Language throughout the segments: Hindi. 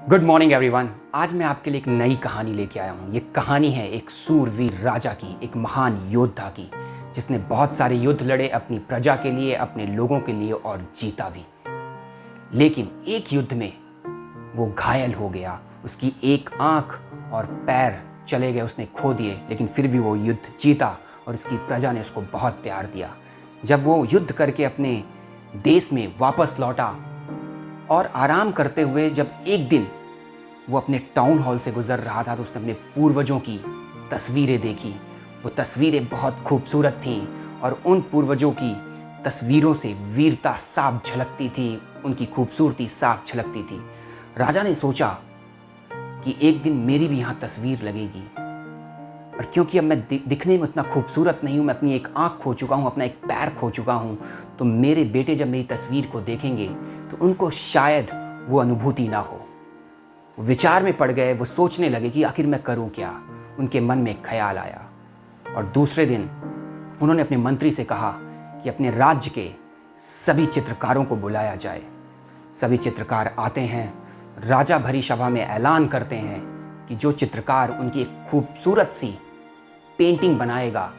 Good morning everyone. आज मैं आपके लिए एक नई कहानी लेके आया हूँ। ये कहानी है एक सूरवीर राजा की, एक महान योद्धा की, जिसने बहुत सारे युद्ध लड़े अपनी प्रजा के लिए, अपने लोगों के लिए और जीता भी। लेकिन एक युद्ध में वो घायल हो गया, उसकी एक आंख और पैर चले गए, उसने खो दिए, लेकिन फिर भी वो युद्ध जीता और उसकी प्रजा ने उसको बहुत प्यार दिया। जब वो युद्ध करके अपने देश में वापस लौटा और आराम करते हुए जब एक दिन वो अपने टाउन हॉल से गुजर रहा था तो उसने अपने पूर्वजों की तस्वीरें देखी। वो तस्वीरें बहुत खूबसूरत थीं और उन पूर्वजों की तस्वीरों से वीरता साफ झलकती थी, उनकी खूबसूरती साफ झलकती थी। राजा ने सोचा कि एक दिन मेरी भी यहाँ तस्वीर लगेगी, और क्योंकि अब मैं दिखने में उतना खूबसूरत नहीं हूँ, मैं अपनी एक आँख खो चुका हूँ, अपना एक पैर खो चुका हूँ, तो मेरे बेटे जब मेरी तस्वीर को देखेंगे तो उनको शायद वो अनुभूति ना हो। वो विचार में पड़ गए, वो सोचने लगे कि आखिर मैं करूँ क्या। उनके मन में एक ख्याल आया और दूसरे दिन उन्होंने अपने मंत्री से कहा कि अपने राज्य के सभी चित्रकारों को बुलाया जाए। सभी चित्रकार आते हैं, राजा भरी सभा में ऐलान करते हैं कि जो चित्रकार उनकी एक खूबसूरत सी पेंटिंग बनाएगा,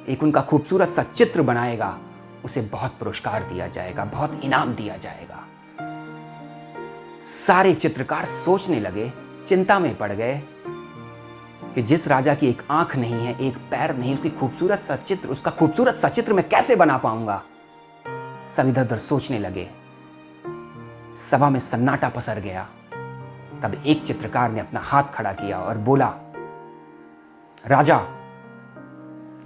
एक उनका खूबसूरत सा चित्र बनाएगा, उसे बहुत पुरस्कार दिया जाएगा, बहुत इनाम दिया जाएगा। सारे चित्रकार सोचने लगे, चिंता में पड़ गए कि जिस राजा की एक आंख नहीं है, एक पैर नहीं, उसका खूबसूरत सा चित्र मैं कैसे बना पाऊंगा। सब इधर उधर सोचने लगे। सभा में सन्नाटा पसर गया। तब एक चित्रकार ने अपना हाथ खड़ा किया और बोला, राजा,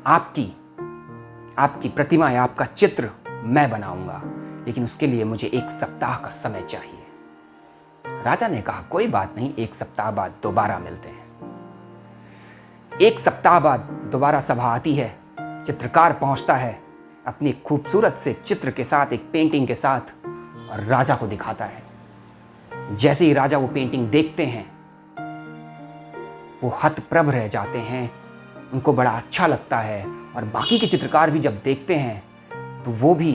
आपकी प्रतिमा या आपका चित्र मैं बनाऊंगा, लेकिन उसके लिए मुझे 1 सप्ताह का समय चाहिए। राजा ने कहा, कोई बात नहीं, 1 सप्ताह बाद दोबारा मिलते हैं। 1 सप्ताह बाद दोबारा सभा आती है। चित्रकार पहुंचता है अपनी खूबसूरत से चित्र के साथ, एक पेंटिंग के साथ, और राजा को दिखाता है। जैसे ही राजा वो पेंटिंग देखते हैं, वो हतप्रभ रह जाते हैं, उनको बड़ा अच्छा लगता है। और बाकी के चित्रकार भी जब देखते हैं तो वो भी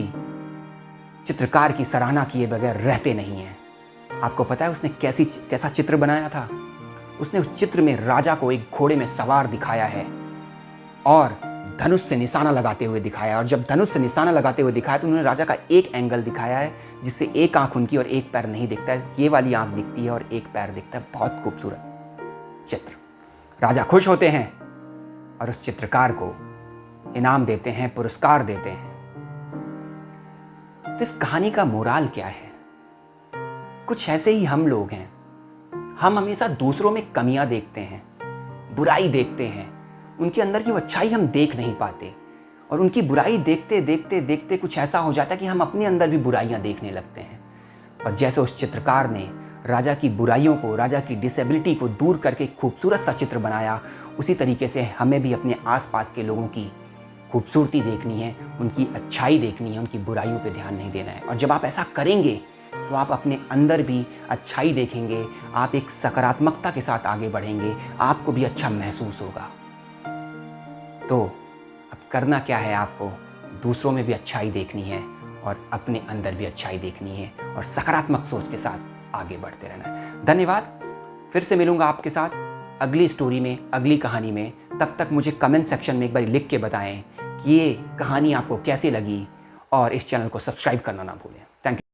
चित्रकार की सराहना किए बगैर रहते नहीं हैं। आपको पता है उसने कैसा चित्र बनाया था? उसने उस चित्र में राजा को एक घोड़े में सवार दिखाया है और धनुष से निशाना लगाते हुए दिखाया। और जब धनुष से निशाना लगाते हुए दिखाया तो उन्होंने राजा का एक एंगल दिखाया है जिससे एक आंख उनकी और एक पैर नहीं दिखता है। ये वाली आंख दिखती है और एक पैर दिखता है। बहुत खूबसूरत चित्र। राजा खुश होते हैं और उस चित्रकार को इनाम देते हैं, पुरस्कार देते हैं। तो इस कहानी का मोराल क्या है? कुछ ऐसे ही हम लोग हैं। हम हमेशा दूसरों में कमियां देखते हैं, बुराई देखते हैं, उनके अंदर की वो अच्छाई हम देख नहीं पाते, और उनकी बुराई देखते देखते देखते कुछ ऐसा हो जाता है कि हम अपने अंदर भी बुराइयां देखने लगते हैं। और जैसे उस चित्रकार ने राजा की बुराइयों को, राजा की डिसेबिलिटी को दूर करके खूबसूरत सा चित्र बनाया, उसी तरीके से हमें भी अपने आसपास के लोगों की खूबसूरती देखनी है, उनकी अच्छाई देखनी है, उनकी बुराइयों पे ध्यान नहीं देना है। और जब आप ऐसा करेंगे तो आप अपने अंदर भी अच्छाई देखेंगे, आप एक सकारात्मकता के साथ आगे बढ़ेंगे, आपको भी अच्छा महसूस होगा। तो अब करना क्या है? आपको दूसरों में भी अच्छाई देखनी है और अपने अंदर भी अच्छाई देखनी है और सकारात्मक सोच के साथ आगे बढ़ते रहना है। धन्यवाद। फिर से मिलूंगा आपके साथ अगली स्टोरी में, अगली कहानी में। तब तक मुझे कमेंट सेक्शन में एक बार लिख के बताएं कि ये कहानी आपको कैसी लगी, और इस चैनल को सब्सक्राइब करना ना भूलें। Thank you.